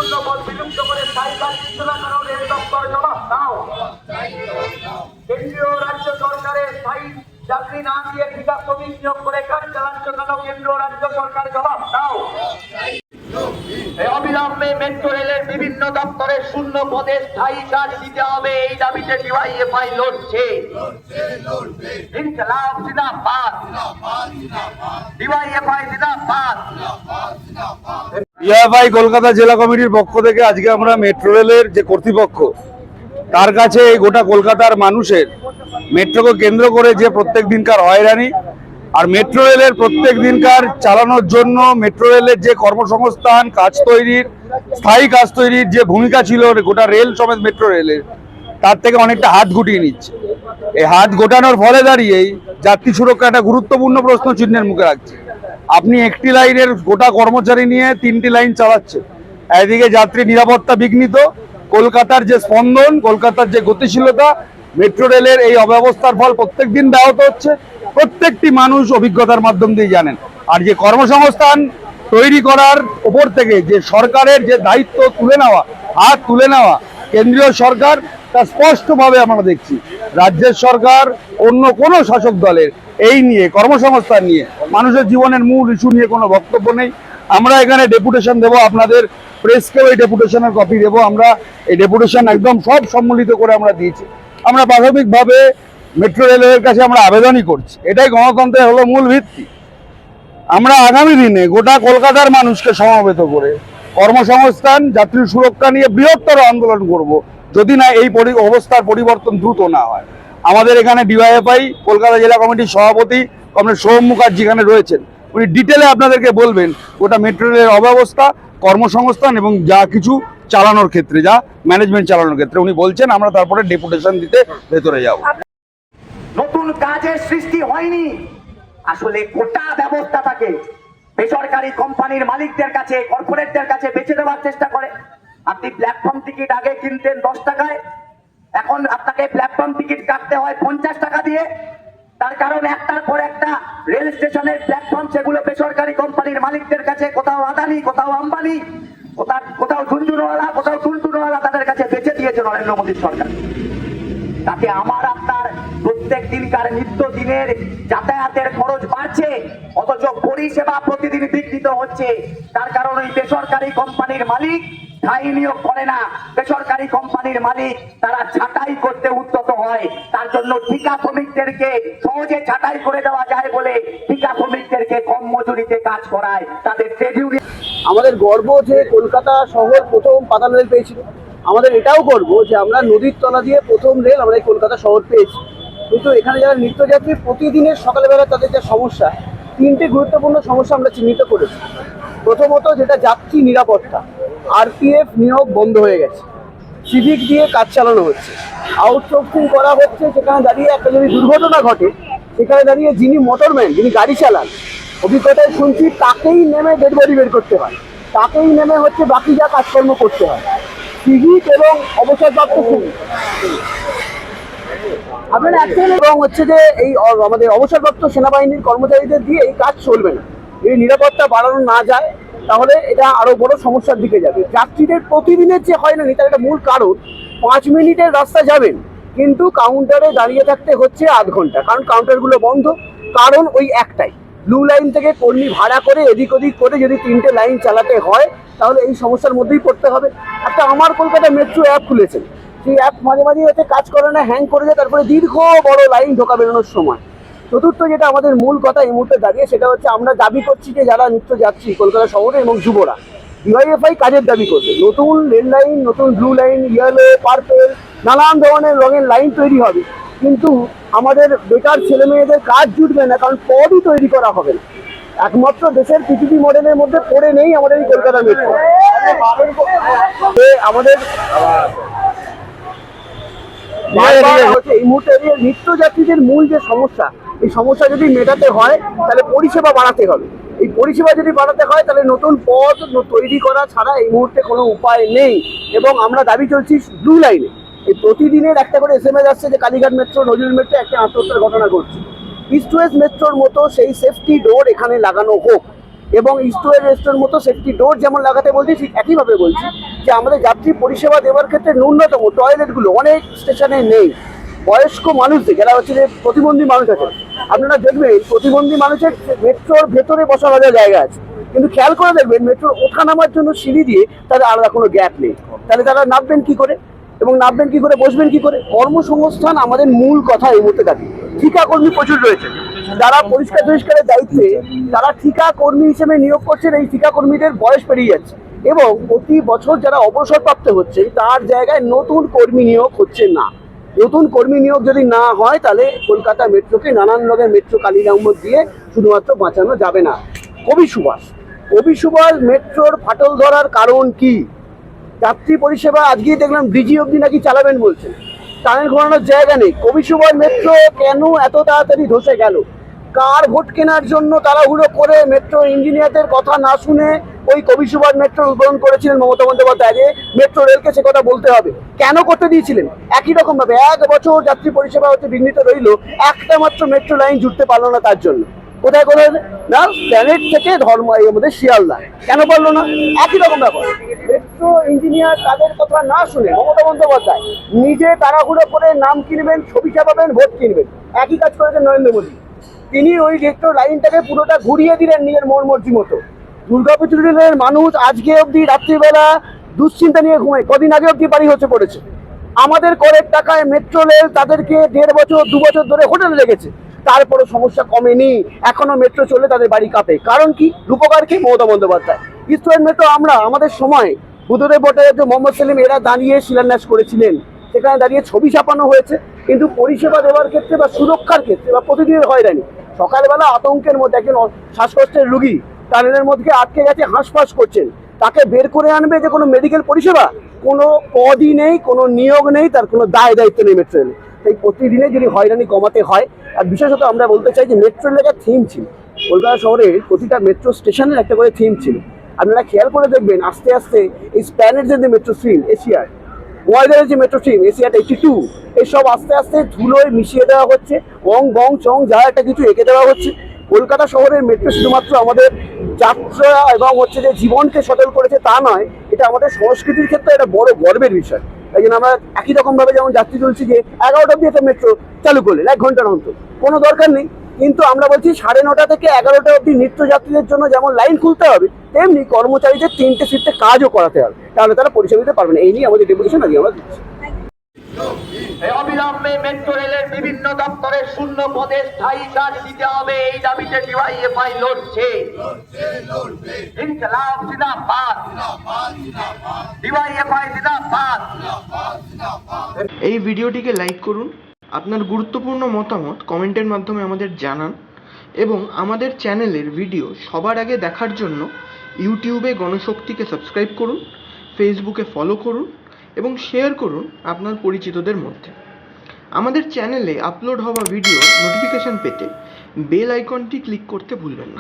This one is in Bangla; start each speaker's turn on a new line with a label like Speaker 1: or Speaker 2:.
Speaker 1: শূন্য পদ বিলুপ্ত করে স্থায়ী কাজ সূচনা করো রেল দপ্তর জবাব দাও। কেন্দ্রীয় রাজ্য সরকারের স্থায়ী চাকরি না দিয়ে ঠিকা শ্রমিক নিয়োগ করে কাজ চালাচ্ছ কেন? কেন্দ্র রাজ্য সরকার জবাব দাও। অবিলম্বে মেট্রো রেলের বিভিন্ন দপ্তরে শূন্য পদে স্থায়ী কাজ দিতে হবে, এই দাবিতে ডিওয়াইএফআই লড়ছে। ইনকলাব জিন্দাবাদ, ডিওয়াইএফআই জিন্দাবাদ।
Speaker 2: ডিওয়াইএফআই কলকাতা জেলা কমিটির পক্ষ থেকে আজকে আমরা মেট্রো রেলের যে কর্তৃপক্ষ তার কাছে এই গোটা কলকাতার মানুষের মেট্রোকে কেন্দ্র করে যে প্রত্যেক দিনকার হয়রানি আর মেট্রো রেলের প্রত্যেক দিনকার চালানোর জন্য মেট্রো রেলের যে কর্মসংস্থান কাজ তৈরির স্থায়ী কাজ তৈরির যে ভূমিকা ছিল গোটা রেল সমেত মেট্রো রেলের, তার থেকে অনেকটা হাত গুটিয়ে নিচ্ছে। এই হাত গোটানোর ফলে দাঁড়িয়েই যাত্রী সুরক্ষা একটা গুরুত্বপূর্ণ প্রশ্ন চিহ্নের মুখে রাখছে। আপনি একটি লাইনের গোটা কর্মচারী নিয়ে 3টি লাইন চালাচ্ছেন, এদিকে যাত্রী নিরাপত্তা বিঘ্নিত, কলকাতার যে স্পন্দন, কলকাতার যে গতিশীলতা, মেট্রো রেলের এই অব্যবস্থার ফল প্রত্যেক দিন ব্যাহত হচ্ছে। প্রত্যেকটি মানুষ অভিজ্ঞতার মাধ্যম দিয়ে জানেন। আর যে কর্মসংস্থান তৈরি করার ওপর থেকে যে সরকারের যে দায়িত্ব তুলে নেওয়া, হাত তুলে নেওয়া কেন্দ্রীয় সরকার, তা স্পষ্টভাবে আমরা দেখছি। রাজ্যের সরকার অন্য কোনো শাসক দলের এই নিয়ে কর্মসংস্থান নিয়ে মানুষের জীবনের মূল ইস্যু নিয়ে কোনো বক্তব্য নেই। আমরা এখানে ডেপুটেশন দেবো, আপনাদের প্রেসকেও এই ডেপুটেশনের কপি দেবো। আমরা এই ডেপুটেশন একদম সব সম্মিলিত করে আমরা দিয়েছি। আমরা প্রাথমিকভাবে মেট্রো রেলের কাছে আমরা আবেদনই করছি, এটাই গণতন্ত্রের হলো মূল ভিত্তি। আমরা আগামী দিনে গোটা কলকাতার মানুষকে সমবেত করে কর্মসংস্থান যাত্রী সুরক্ষা নিয়ে বৃহত্তর আন্দোলন করব, যদি না এই অবস্থার পরিবর্তন দ্রুত না হয়। আমাদের এখানে ডিওয়াইএফআই কলকাতা জেলা কমিটির সভাপতি কমরেড সোহম মুখার্জি এখানে রয়েছেন, উনি ডিটেলে আপনাদেরকে বলবেন গোটা মেট্রো রেলের অব্যবস্থা, কর্মসংস্থান এবং যা কিছু চালানোর ক্ষেত্রে, যা ম্যানেজমেন্ট চালানোর ক্ষেত্রে উনি বলছেন। আমরা তারপরে ডেপুটেশন দিতে ভেতরে যাব।
Speaker 1: নতুন কাজের সৃষ্টি হয়নি, আসলে গোটা ব্যবস্থাটাকে বেসরকারি কোম্পানির মালিকদের কাছে, কর্পোরেটদের কাছে বেচে দেওয়ার চেষ্টা করে। আপনি প্ল্যাটফর্ম টিকিট আগে কিনতেন 10 টাকায়, এখন আপনাকে প্ল্যাটফর্ম টিকিট কাটতে হয় 50 টাকা দিয়ে। তার কারণ একটার পর একটা রেল স্টেশনের প্ল্যাটফর্ম সেগুলো বেসরকারি কোম্পানির মালিকদের কাছে, কোথাও আদানি, কোথাও আম্বানি, কোথাও ঝুনঝুনওয়ালা, কোথাও টুনটুনওয়ালা, তাদের কাছে বেচে দিয়েছে নরেন্দ্র মোদীর সরকার। তাতে আমার আপনার প্রত্যেক দিনকার নিত্য দিনের যাতায়াতের খরচ বাড়ছে, অথচ পরিষেবা প্রতিদিন বিঘ্নিত হচ্ছে। তার কারণ ওই বেসরকারি কোম্পানির মালিক স্থায়ী নিয়োগ করে না, বেসরকারি কোম্পানির মালিক তারা ছাঁটাই করতে উদ্যত হয়। তার জন্য ঠিকা শ্রমিকদেরকে সহজে ছাঁটাই করে দেওয়া যায় বলে ঠিকা শ্রমিকদেরকে কম মজুরিতে কাজ করায়, তাদের ট্রেড ইউনিয়ন।
Speaker 3: আমাদের গর্ব যে কলকাতা শহর প্রথম পাতাল রেল পেয়েছিল, আমাদের এটাও গর্ব যে আমরা নদীর তলা দিয়ে প্রথম রেল আমরা এই কলকাতা শহর পেয়েছি। কিন্তু এখানে যারা নিত্যযাত্রী প্রতিদিনের সকালবেলা তাদের যে সমস্যা, 3টে গুরুত্বপূর্ণ সমস্যা আমরা চিহ্নিত করেছি। প্রথমত যেটা যাত্রী নিরাপত্তা, আরপিএফ নিয়োগ বন্ধ হয়ে গেছে, সিভিক দিয়ে কাজ চালানো হচ্ছে, আউটসোর্সিং করা হচ্ছে। সেখানে দাঁড়িয়ে একটা যদি দুর্ঘটনা ঘটে, সেখানে দাঁড়িয়ে যিনি মোটরম্যান, যিনি গাড়ি চালান, অভিজ্ঞতায় শুনছি তাকেই নেমে ডেড বডি বের করতে হয়, তাকেই নেমে হচ্ছে বাকি যা কাজকর্ম করতে হয়। সিভিক এবং অবসরপ্রাপ্ত আপনার অ্যাকচুয়ালি এবং হচ্ছে যে এই আমাদের অবসরপ্রাপ্ত সেনাবাহিনীর কর্মচারীদের দিয়ে এই কাজ চলবে না। যদি নিরাপত্তা বাড়ানো না যায় তাহলে এটা আরো বড় সমস্যার দিকে যাবে। যাত্রীদের প্রতিদিনের যে হয় না তার একটা মূল কারণ 5 মিনিটের রাস্তা যাবেন কিন্তু কাউন্টারে দাঁড়িয়ে থাকতে হচ্ছে আধ ঘন্টা, কারণ কাউন্টারগুলো বন্ধ। কারণ ওই একটাই, ব্লু লাইন থেকে কর্মী ভাড়া করে এদিক ওদিক করে যদি 3টে লাইন চালাতে হয় তাহলে এই সমস্যার মধ্যেই পড়তে হবে। একটা আমার কলকাতা মেট্রো অ্যাপ খুলেছেন, সেই অ্যাপ মাঝে মাঝে হচ্ছে কাজ করে না, হ্যাং করে যায়, তারপরে দীর্ঘ বড় লাইন ঢোকা বেরোনোর সময়। চতুর্থ যেটা আমাদের মূল কথা এই মুহূর্তে দাঁড়িয়ে, সেটা হচ্ছে আমরা দাবি করছি যে যারা নিত্য যাত্রী কলকাতা শহরে এবং যুবরা, ডিওয়াইএফআই কাজের দাবি করবে। নতুন রেল লাইন, নতুন ব্লু লাইন, ইয়েলো, পার্পেল, নানান ধরনের রঙের লাইন তৈরি হবে, কিন্তু আমাদের বেকার ছেলে মেয়েদের কাজ জুটবে না, কারণ পদই তৈরি করা হবে না। একমাত্র দেশের পিপিপি মডেলের মধ্যে পড়ে নেই আমাদের এই কলকাতা মেট্রো। আমাদের এই মুহূর্তে নিত্যযাত্রীদের মূল যে সমস্যা, এই সমস্যা যদি মেটাতে হয় তাহলে পরিষেবা বাড়াতে হবে। এই পরিষেবা যদি বাড়াতে হয় তাহলে নতুন পথ তৈরি করা ছাড়া এই মুহূর্তে কোনো উপায় নেই। এবং আমরা দাবি চলছি ব্লু লাইনে। এই প্রতিদিনের একটা করে SMS আসছে যে কালীঘাট মেট্রো, নজরুল মেট্রো একটা আত্মহত্যার ঘটনা ঘটছে। ইস্ট ওয়েস্ট মেট্রোর মতো সেই সেফটি ডোর এখানে লাগানো হোক। এবং ইস্ট ওয়েস্ট রেস্টের মতো সেফটি ডোর যেমন লাগাতে বলছি, ঠিক একইভাবে বলছি যে আমাদের যাত্রী পরিষেবা দেওয়ার ক্ষেত্রে ন্যূনতম টয়লেটগুলো অনেক স্টেশনে নেই। বয়স্ক মানুষদের যারা হচ্ছে যে প্রতিবন্ধী মানুষ আছে, আপনারা দেখবেন প্রতিবন্ধী মানুষের মেট্রোর ভেতরে বসার আলাদা জায়গা আছে, কিন্তু খেয়াল করে দেখবেন মেট্রোর ওঠা নামার জন্য সিঁড়ি দিয়ে তাদের আলাদা কোনো গ্যাপ নেই। তাহলে তারা নামবেন কি করে এবং নামবেন কি করে, বসবেন কি করে? কর্মসংস্থান আমাদের মূল কথা এই মুহূর্তে থাকে। ঠিকা কর্মী প্রচুর রয়েছে, যারা পরিষ্কার পরিষ্কারের দায়িত্বে তারা ঠিকা কর্মী হিসেবে নিয়োগ করছেন। এই ঠিকা কর্মীদের বয়স পেরিয়ে যাচ্ছে এবং প্রতি বছর যারা অবসরপ্রাপ্ত হচ্ছে তার জায়গায় নতুন কর্মী নিয়োগ হচ্ছে না। নতুন কর্মী নিয়োগ যদি না হয় তাহলে কলকাতা মেট্রোকে নানান রকমের মেট্রো কালি নম্বর দিয়ে শুধুমাত্র বাঁচানো যাবে না। কবি সুভাষ মেট্রোর ফাটল ধরার কারণ কি? যাত্রী পরিষেবা আজকেই দেখলাম ডিজি অবধি নাকি চালাবেন বলছেন, টানেল ঘোরানোর জায়গা নেই। কবি সুভাষ মেট্রো কেন এত তাড়াতাড়ি ধসে গেল? কার ভোট কেনার জন্য তাড়াহুড়ো করে মেট্রো ইঞ্জিনিয়ারদের কথা না শুনে ওই কবি সুভাষ মেট্রো উদ্বোধন করেছিলেন মমতা বন্দ্যোপাধ্যায়, যে মেট্রো রেলকে সে কথা বলতে হবে। কেন করতে দিয়েছিলেন? একই রকম ভাবে 1 বছর যাত্রী পরিষেবা হচ্ছে বিঘ্নিত রইল, একটা মাত্র মেট্রো লাইন জুড়তে পারলো না। তার জন্য কোথায় না প্ল্যানেট থেকে আমাদের শিয়ালদা কেন পারলো না? একই রকম ব্যাপার। মেট্রো ইঞ্জিনিয়ার তাদের কথা না শুনে মমতা বন্দ্যোপাধ্যায় নিজে তাড়াহুড়ো করে নাম কিনবেন, ছবি ছাপাবেন, ভোট কিনবেন। একই কাজ করেছেন নরেন্দ্র মোদী। তিনি ওই মেট্রো লাইনটাকে পুরোটা ঘুরিয়ে দিলেন নিজের মন মর্জি মতো। দুর্গাপুর রেলের মানুষ আজকে অবধি রাত্রিবেলা দুশ্চিন্তা নিয়ে ঘুমায়, কদিন আগে অবধি বাড়ি হচ্ছে পড়েছে। আমাদের করের টাকায় মেট্রো রেল তাদেরকে 1.5 বছর 2 বছর ধরে হোটেলে রেখেছে, তারপরে সমস্যা কমেনি। এখনো মেট্রো চলে তাদের বাড়ি কাঁপে। কারণ কি? রূপকার কি? Mamata Bandyopadhyay. East West metro আমাদের সময় বুদ্ধদেব ভট্টাচার্য, মোহাম্মদ সেলিম এরা দাঁড়িয়ে শিলান্যাস করেছিলেন, সেখানে দাঁড়িয়ে ছবি ছাপানো হয়েছে। কিন্তু পরিষেবা দেওয়ার ক্ষেত্রে বা সুরক্ষার ক্ষেত্রে বা প্রতিদিনের হয়রানি, সকালবেলা আতঙ্কের মধ্যে একজন শ্বাসকষ্টের রুগী টানেলের মধ্যে আটকে গেছে, হাঁসফাঁস করছেন, তাকে বের করে আনবে যে কোনো মেডিকেল পরিষেবা? কোনো পদই নেই, কোনো নিয়োগ নেই, তার কোনো দায়িত্ব নেই মেট্রো রেলে। তাই প্রতিদিনে যদি হয়রানি কমাতে হয়, আর বিশেষত আমরা বলতে চাই যে মেট্রো রেলের একটা থিম ছিল, কলকাতা শহরের প্রতিটা মেট্রো স্টেশনের একটা করে থিম ছিল। আপনারা খেয়াল করে দেখবেন আস্তে আস্তে এই স্প্যানেট যে মেট্রো ট্রেন এশিয়ার, ওয়ার্ল্ডের যে মেট্রো ট্রেন এশিয়াট 82, এসব আস্তে আস্তে ধুলোয় মিশিয়ে দেওয়া হচ্ছে, বং চং যা একটা কিছু এঁকে দেওয়া হচ্ছে। কলকাতা শহরের মেট্রো শুধুমাত্র আমাদের যাত্রা এবং হচ্ছে যে জীবনকে সচল করেছে তা নয়, এটা আমাদের সংস্কৃতির ক্ষেত্রে একটা বড় গর্বের বিষয়। তাই জন্য আমরা একই রকমভাবে যেমন যাত্রী তুলছি যে 11টা অব্দি একটা মেট্রো চালু করলেন 1 ঘন্টার অন্তর, কোনো দরকার নেই। কিন্তু আমরা বলছি 9:30 থেকে 11টা অব্দি নিত্য যাত্রীদের জন্য যেমন লাইন খুলতে হবে, তেমনি কর্মচারীদের 3টে শিফটে কাজও করাতে হবে, তাহলে তারা পরিষেবা দিতে পারবে না। এই নিয়ে আমাদের ডেপুটেশন আজকে আমরা দিচ্ছি।
Speaker 1: অবিলম্বে মেট্রো রেলের বিভিন্ন দপ্তরের শূন্য পদে স্থায়ী কাজ দিতে হবে, এই দাবিতে ডিওয়াইএফআই লড়ছে। ইনকলাব জিন্দাবাদ, ডিওয়াইএফআই জিন্দাবাদ।
Speaker 4: এই ভিডিওটিকে লাইক করুন, আপনার গুরুত্বপূর্ণ মতামত কমেন্টের মাধ্যমে আমাদের জানান এবং আমাদের চ্যানেলের ভিডিও সবার আগে দেখার জন্য ইউটিউবে গণশক্তিকে সাবস্ক্রাইব করুন, ফেসবুকে ফলো করুন এবং শেয়ার করুন আপনার পরিচিতদের মধ্যে। আমাদের চ্যানেলে আপলোড হওয়া ভিডিও নোটিফিকেশন পেতে বেল আইকনটি ক্লিক করতে ভুলবেন না।